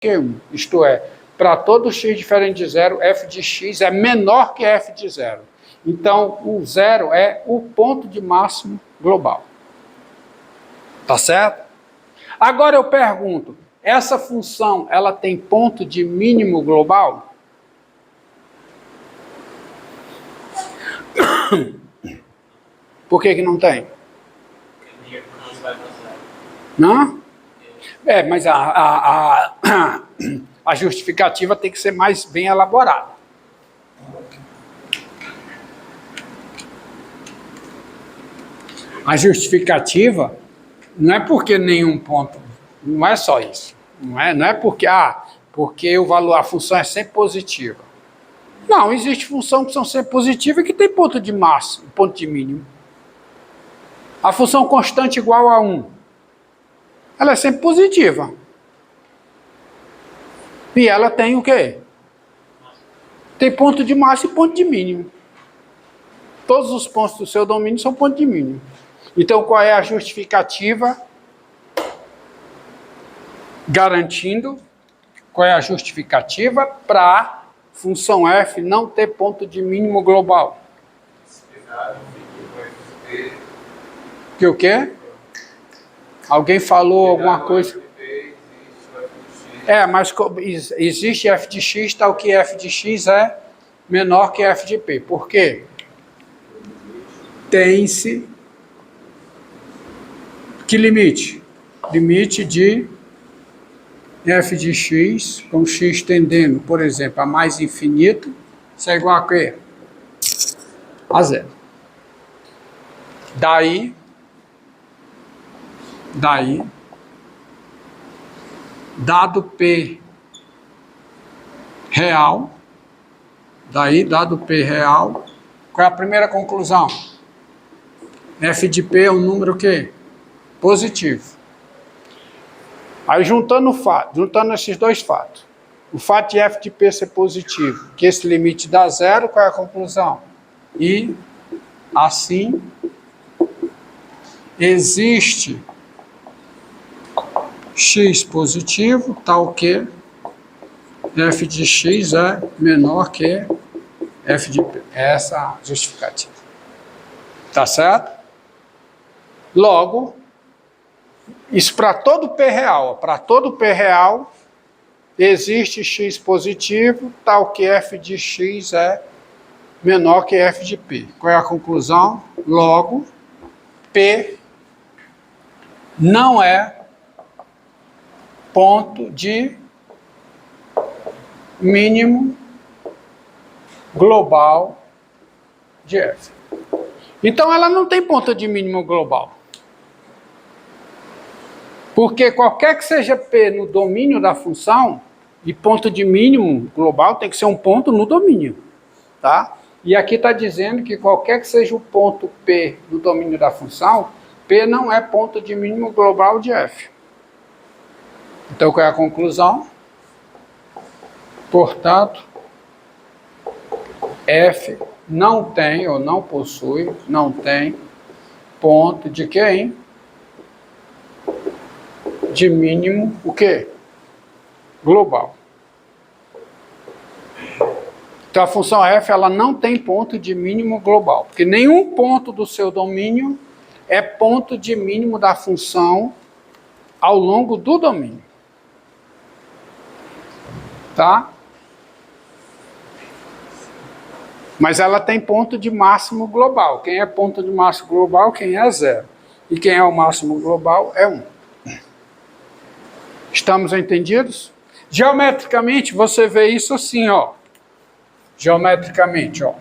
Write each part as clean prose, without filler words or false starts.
que 1. Isto é, para todo x diferente de zero, f de x é menor que f de zero. Então, o zero é o ponto de máximo global. Tá certo? Agora eu pergunto, essa função, ela tem ponto de mínimo global? Por que não tem? Não? Mas a justificativa tem que ser mais bem elaborada. A justificativa não é porque nenhum ponto, não é só isso. Não é porque, porque a função é sempre positiva. Não, existe função que são sempre positivas e que tem ponto de máximo, ponto de mínimo. A função constante igual a 1, ela é sempre positiva. E ela tem o quê? Tem ponto de máximo e ponto de mínimo. Todos os pontos do seu domínio são ponto de mínimo. Então, qual é a justificativa? Garantindo, qual é a justificativa para a função f não ter ponto de mínimo global? Que o quê? Alguém falou alguma coisa? Mas existe f de x, tal que f de x é menor que f de p. Por quê? Tem-se que limite? Limite de f de x, com x tendendo, por exemplo, a mais infinito, isso é igual a quê? A zero. Daí, dado P real, qual é a primeira conclusão? F de P é um número o quê? Positivo. Aí juntando esses dois fatos, o fato de f de P ser positivo, que esse limite dá zero, qual é a conclusão? E assim existe x positivo, tal que f de x é menor que f de P. Essa é a justificativa. Tá certo? Logo, isso para todo P real. Para todo P real, existe x positivo, tal que f de x é menor que f de P. Qual é a conclusão? Logo, P não é ponto de mínimo global de f. Então, ela não tem ponto de mínimo global. Porque qualquer que seja P no domínio da função, e ponto de mínimo global tem que ser um ponto no domínio. Tá? E aqui está dizendo que qualquer que seja o ponto P no domínio da função, P não é ponto de mínimo global de f. Então, qual é a conclusão? Portanto, f não tem ou não possui, não tem ponto de quem? De mínimo, o quê? Global. Então, a função f, ela não tem ponto de mínimo global, porque nenhum ponto do seu domínio é ponto de mínimo da função ao longo do domínio. Tá? Mas ela tem ponto de máximo global. Quem é ponto de máximo global? Quem é zero. E quem é o máximo global é 1. Estamos entendidos? Geometricamente, você vê isso assim, ó. Geometricamente, ó.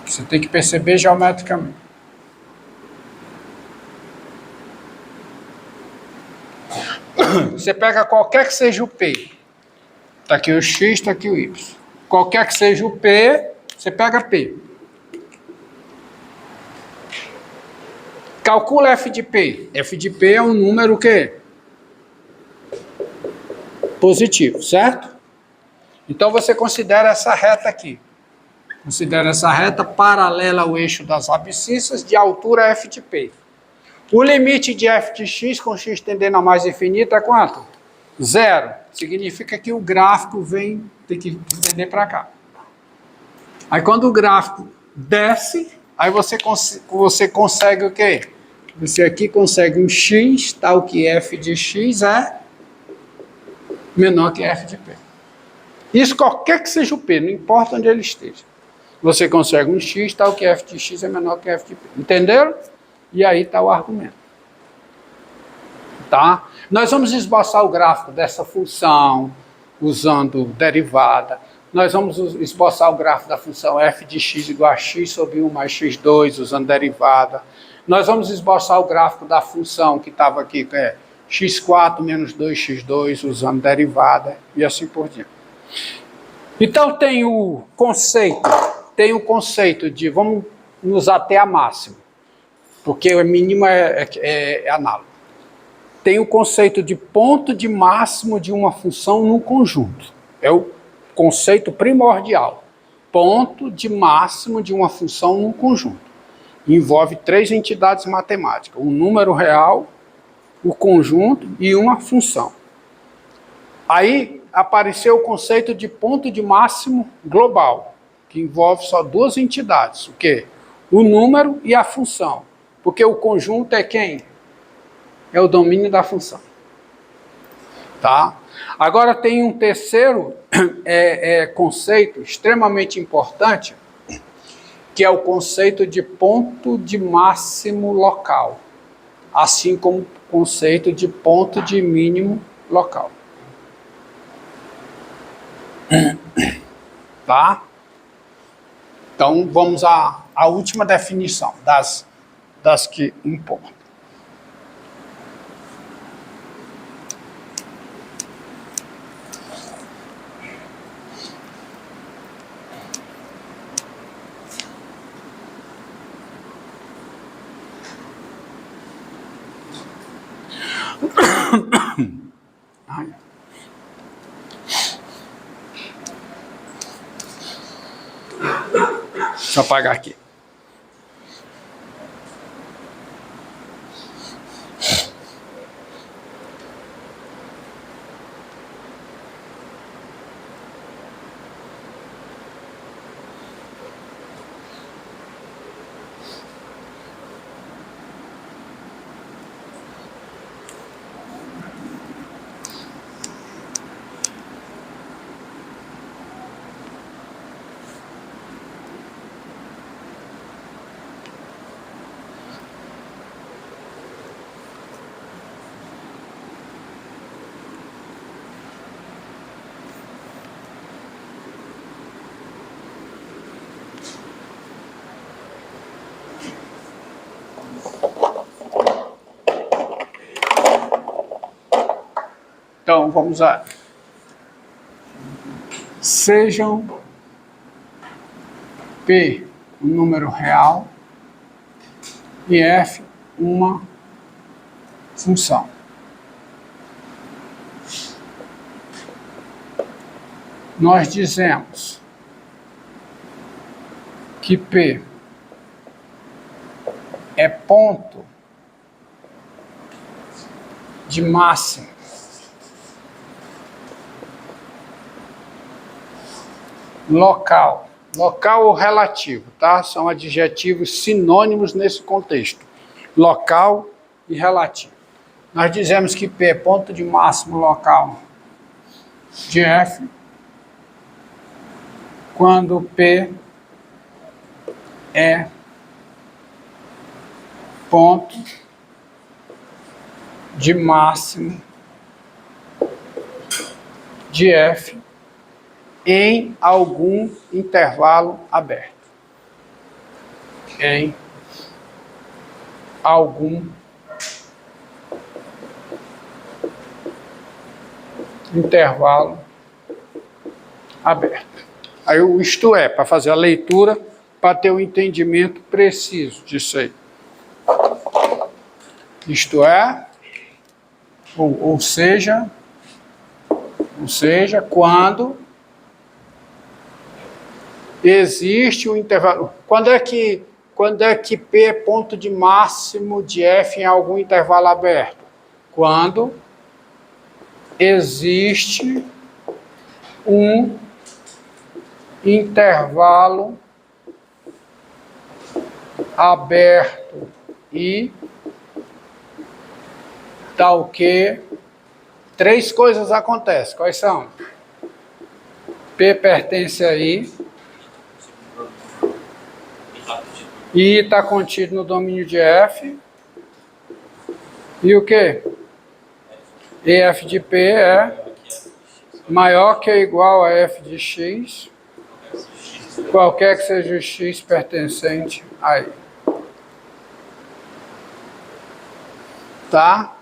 Você tem que perceber geometricamente. Você pega qualquer que seja o P. Está aqui o X, está aqui o Y. Qualquer que seja o P, você pega P. Calcula f de P. F de P é um número o quê? Positivo, certo? Então você considera essa reta aqui. Considera essa reta paralela ao eixo das abscissas de altura f de P. O limite de f de x com x tendendo a mais infinito é quanto? 0. Significa que o gráfico tem que tender para cá. Aí quando o gráfico desce, aí você consegue o quê? Você aqui consegue um x, tal que f de x é menor que f de p. Isso qualquer que seja o p, não importa onde ele esteja. Você consegue um x, tal que f de x é menor que f de p. Entenderam? E aí está o argumento. Tá? Nós vamos esboçar o gráfico dessa função usando derivada. Nós vamos esboçar o gráfico da função f de x igual a x sobre 1 mais x2 usando derivada. Nós vamos esboçar o gráfico da função que estava aqui, que é x4 menos 2x2 usando derivada e assim por diante. Então tem o conceito de, vamos usar até a máxima, porque a mínima é análogo. Tem o conceito de ponto de máximo de uma função num conjunto. É o conceito primordial. Ponto de máximo de uma função num conjunto. Envolve 3 entidades matemáticas. Um número real, o conjunto e uma função. Aí apareceu o conceito de ponto de máximo global, que envolve só 2 entidades. O quê? O número e a função. Porque o conjunto é quem? É o domínio da função. Tá? Agora tem um terceiro conceito extremamente importante, que é o conceito de ponto de máximo local, assim como o conceito de ponto de mínimo local. Tá? Então vamos à última definição das que importam. Deixa eu apagar aqui. Então, vamos lá. Sejam P um número real e F uma função. Nós dizemos que P é ponto de máximo local. Local ou relativo, tá? São adjetivos sinônimos nesse contexto. Local e relativo. Nós dizemos que P é ponto de máximo local de F quando P é ponto de máximo de F em algum intervalo aberto. Em algum intervalo aberto. Aí o isto é, para fazer a leitura, para ter um entendimento preciso disso aí. Isto é, ou seja, quando existe um intervalo. Quando quando é que P é ponto de máximo de F em algum intervalo aberto? Quando existe um intervalo aberto e tal que três coisas acontecem. Quais são? P pertence a I. I está contido no domínio de F. E o quê? EF de P é maior que ou igual a F de X, qualquer que seja o X pertencente a I. Tá?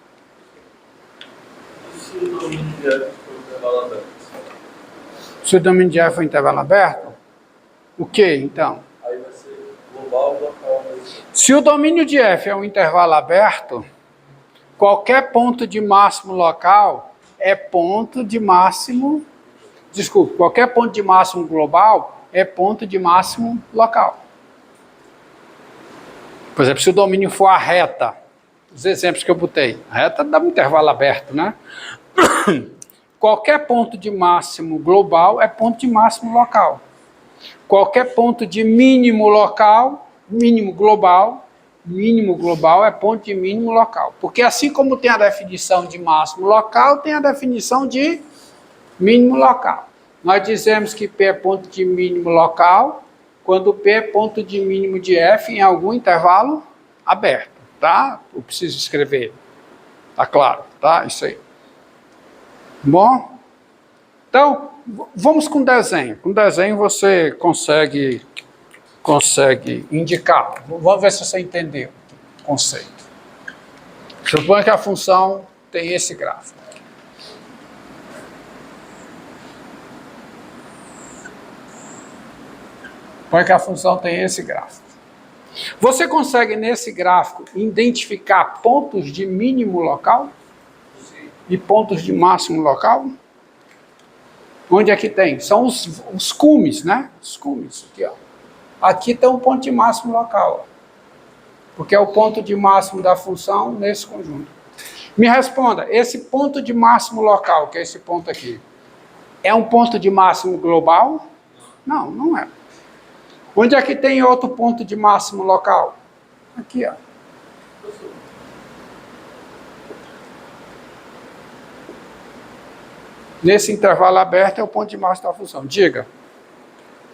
Se o domínio de F for um intervalo aberto? Se o domínio de F for um intervalo aberto, o que então? Aí vai ser global e local. Se o domínio de F é um intervalo aberto, qualquer ponto de máximo local é ponto de máximo... Desculpe, qualquer ponto de máximo global é ponto de máximo local. Por exemplo, se o domínio for a reta, os exemplos que eu botei, a reta dá um intervalo aberto, né? Qualquer ponto de máximo global é ponto de máximo local. Qualquer ponto de mínimo local, mínimo global é ponto de mínimo local. Porque assim como tem a definição de máximo local, tem a definição de mínimo local. Nós dizemos que P é ponto de mínimo local quando P é ponto de mínimo de F em algum intervalo aberto, tá? Eu preciso escrever. Tá claro, tá? Isso aí. Bom? Então, vamos com desenho. Com desenho você consegue indicar. Vamos ver se você entendeu o conceito. Suponha que a função tem esse gráfico. Suponha que a função tem esse gráfico. Você consegue, nesse gráfico, identificar pontos de mínimo local? Sim. E pontos de máximo local? Onde é que tem? São os cumes, né? Os cumes, aqui, ó. Aqui tem um ponto de máximo local, ó, porque é o ponto de máximo da função nesse conjunto. Me responda, esse ponto de máximo local, que é esse ponto aqui, é um ponto de máximo global? Não, não é. Onde é que tem outro ponto de máximo local? Aqui, ó. Nesse intervalo aberto é o ponto de máximo da função. Diga.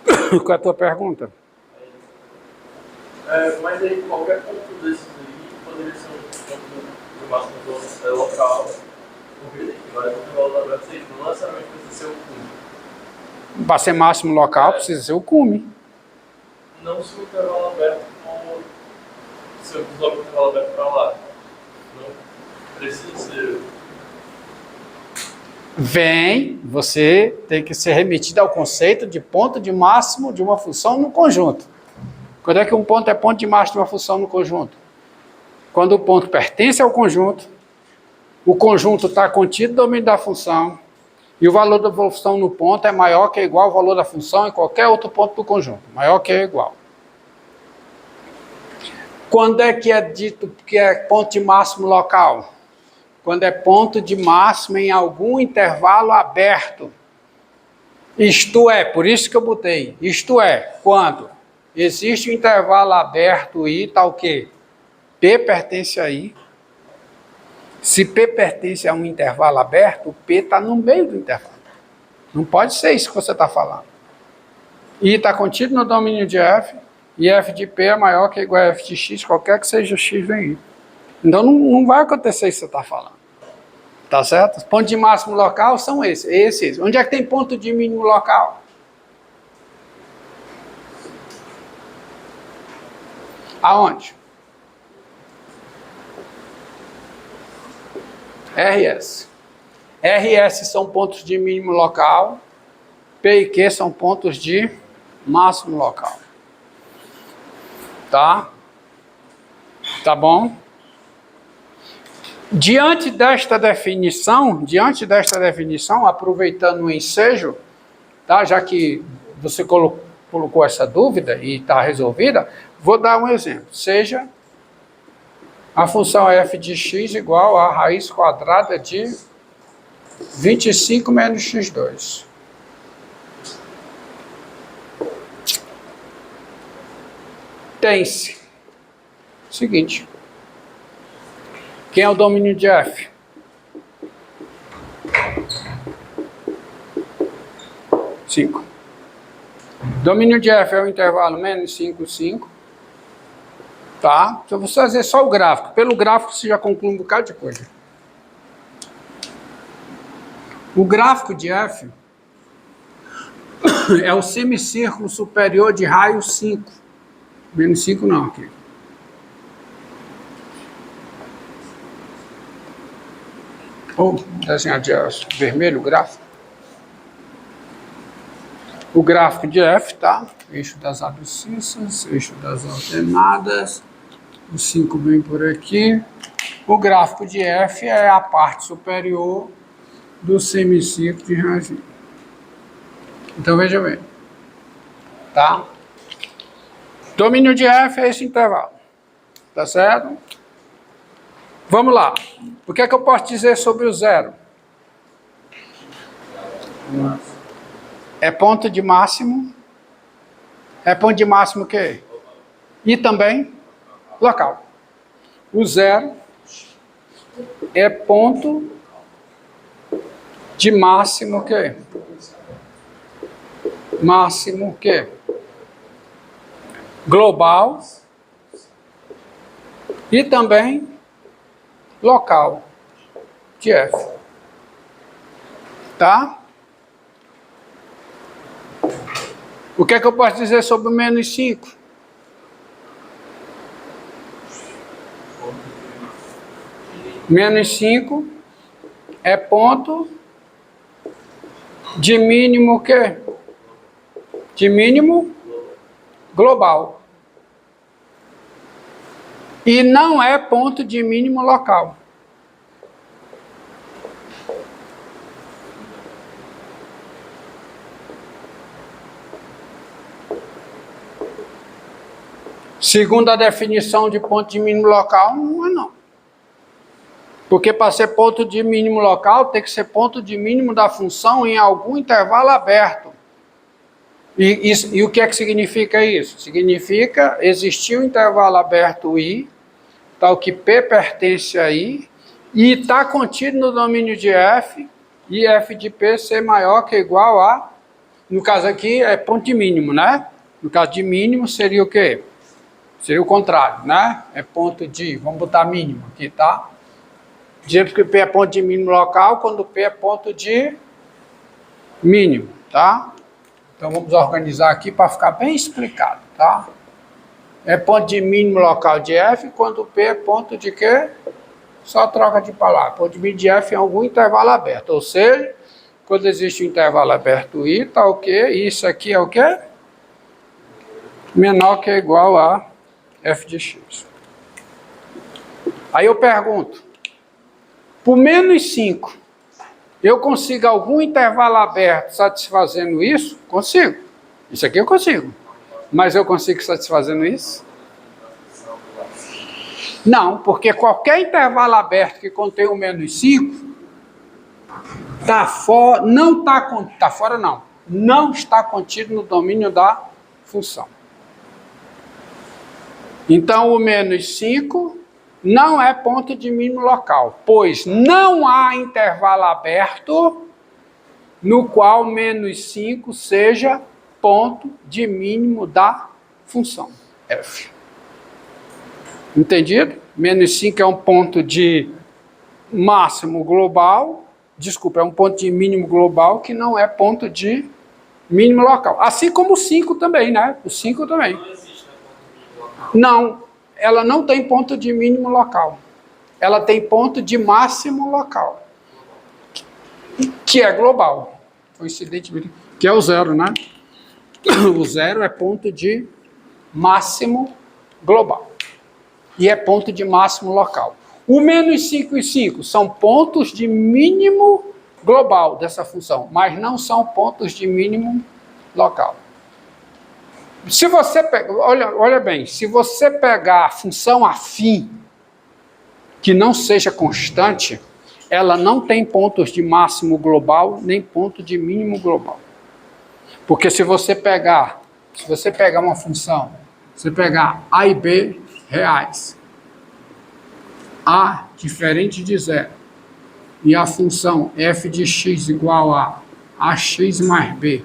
Qual é a tua pergunta? Mas aí qualquer ponto desses aí poderia ser um ponto de máximo local. Porque agora o intervalo aberto não necessariamente precisa ser o cume. Para ser máximo local precisa ser o cume. Não se o intervalo aberto for... Se eu coloco o intervalo aberto para lá. Não precisa ser... Você tem que ser remetido ao conceito de ponto de máximo de uma função no conjunto. Quando é que um ponto é ponto de máximo de uma função no conjunto? Quando o ponto pertence ao conjunto, o conjunto está contido no domínio da função, e o valor da função no ponto é maior que ou igual ao valor da função em qualquer outro ponto do conjunto. Maior que ou igual. Quando é que é dito que é ponto de máximo local? Quando é ponto de máximo em algum intervalo aberto. Isto é, por isso que eu botei, isto é, quando existe um intervalo aberto I, tal que P pertence a I. Se P pertence a um intervalo aberto, o P está no meio do intervalo. Não pode ser isso que você está falando. I está contido no domínio de F, e F de P é maior que ou igual a F de X, qualquer que seja X vem I. Então não vai acontecer isso que você está falando. Tá certo? Os pontos de máximo local são esses. Onde é que tem ponto de mínimo local? Aonde? RS. RS são pontos de mínimo local. P e Q são pontos de máximo local. Tá? Tá bom? Diante desta definição, aproveitando o ensejo, tá? Já que você colocou essa dúvida e está resolvida, vou dar um exemplo. Seja a função f de x igual a raiz quadrada de 25 menos x2. Tem-se. Seguinte. Quem é o domínio de f? 5. Domínio de f é o intervalo menos 5, 5. Tá? Se eu vou fazer só o gráfico. Pelo gráfico você já conclui um bocado de coisa. O gráfico de f é o semicírculo superior de raio 5. Menos 5 não, aqui. Ou desenhar de vermelho o gráfico. O gráfico de f, tá? Eixo das abscissas, eixo das alternadas. O 5 vem por aqui. O gráfico de f é a parte superior do semicírculo de raio 5. Então veja bem. Tá? Domínio de f é esse intervalo. Tá certo? Vamos lá. O que é que eu posso dizer sobre o zero? É ponto de máximo. É ponto de máximo o quê? E também local. O zero é ponto de máximo o quê? Máximo o quê? Global e também local de f. Tá? O que é que eu posso dizer sobre o menos 5? Menos 5 é ponto de mínimo o quê? De mínimo global. E não é ponto de mínimo local. Segundo a definição de ponto de mínimo local, não é não. Porque para ser ponto de mínimo local, tem que ser ponto de mínimo da função em algum intervalo aberto. E o que é que significa isso? Significa existir um intervalo aberto I, tal que P pertence a I, e está contido no domínio de F, e F de P ser maior que ou igual a, no caso aqui é ponto de mínimo, né? No caso de mínimo seria o quê? Seria o contrário, né? É ponto de, vamos botar mínimo aqui, tá? Dizemos que P é ponto de mínimo local, quando P é ponto de mínimo, tá? Então vamos organizar aqui para ficar bem explicado, tá? É ponto de mínimo local de F, quando P é ponto de quê? Só troca de palavra. Ponto de mínimo de F em algum intervalo aberto. Ou seja, quando existe um intervalo aberto I, tá o quê? Isso aqui é o quê? Menor que ou igual a F de x. Aí eu pergunto, por menos 5, eu consigo algum intervalo aberto satisfazendo isso? Consigo. Isso aqui eu consigo. Mas eu consigo satisfazendo isso? Não, porque qualquer intervalo aberto que contém o menos 5, não está contido no domínio da função. Então, o menos 5 não é ponto de mínimo local, pois não há intervalo aberto no qual menos 5 seja ponto de mínimo da função f. Entendido? Menos 5 é um ponto de máximo global, desculpa, é um ponto de mínimo global que não é ponto de mínimo local. Assim como o 5 também, né? O 5 também. Não, ela não tem ponto de mínimo local. Ela tem ponto de máximo local, que é global. Coincidentemente, que é o zero, né? O zero é ponto de máximo global. E é ponto de máximo local. O menos 5 e 5 são pontos de mínimo global dessa função, mas não são pontos de mínimo local. Se você olha bem, se você pegar a função afim que não seja constante, ela não tem pontos de máximo global nem ponto de mínimo global. Porque se você pegar uma função, você pegar A e B reais, A diferente de zero, e a função f de x igual a ax mais b